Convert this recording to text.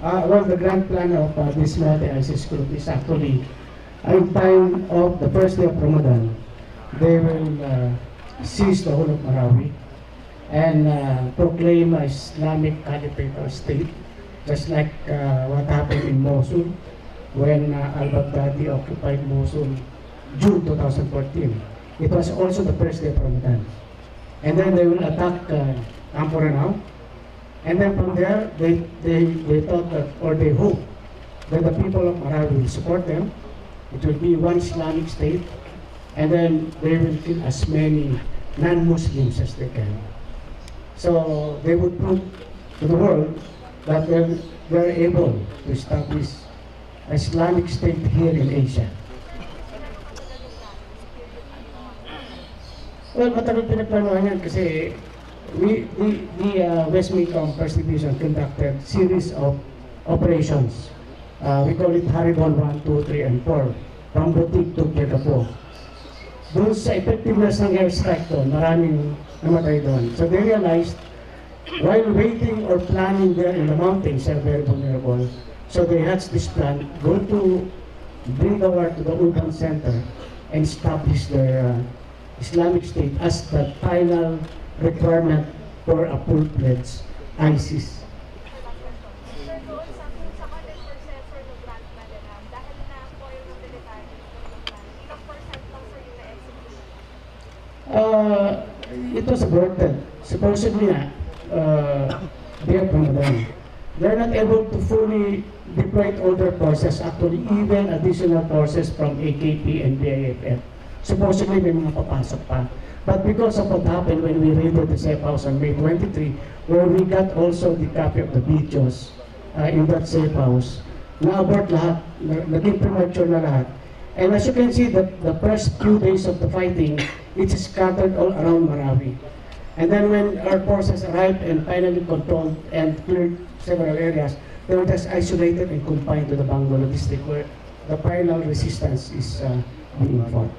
Well, the grand plan of this multi-ISIS group is actually, in time of the first day of Ramadan, they will seize the whole of Marawi and proclaim an Islamic Caliphate or state, just like what happened in Mosul when al-Baghdadi occupied Mosul June 2014. It was also the first day of Ramadan. And then they will attack Campo Ranao. And then from there, they thought that, or they hope that the people of Marawi will support them. It will be one Islamic state, and then they will kill as many non-Muslims as they can. So they would prove to the world that they're able to establish an Islamic state here in Asia. Well, matagal pinagplanuhan yan kasi the West Mekong First Division conducted series of operations. We call it Haribon 1, 2, 3, and 4, from Butik to Pietapo. Doon sa effectiveness ng airstrike doon, maraming namatay doon. So they realized, while waiting or planning there in the mountains, they're very vulnerable. So they hatched this plan, go to bring the war to the urban center and establish their Islamic State as the final requirement for a full-fledged ISIS. It was aborted. Supposedly, they are Ramadan. They're not able to fully deploy all their forces, actually even additional forces from AKP and BIFF. Supposedly, may mga papasok pa. But because of what happened when we raided the safe house on May 23, where we got also the copy of the videos in that safe house, na-abort lahat, naging premature na lahat. And as you can see, the first few days of the fighting, it's scattered all around Marawi. And then when our forces arrived and finally controlled and cleared several areas, they were just isolated and confined to the Bangolo district where the final resistance is being fought.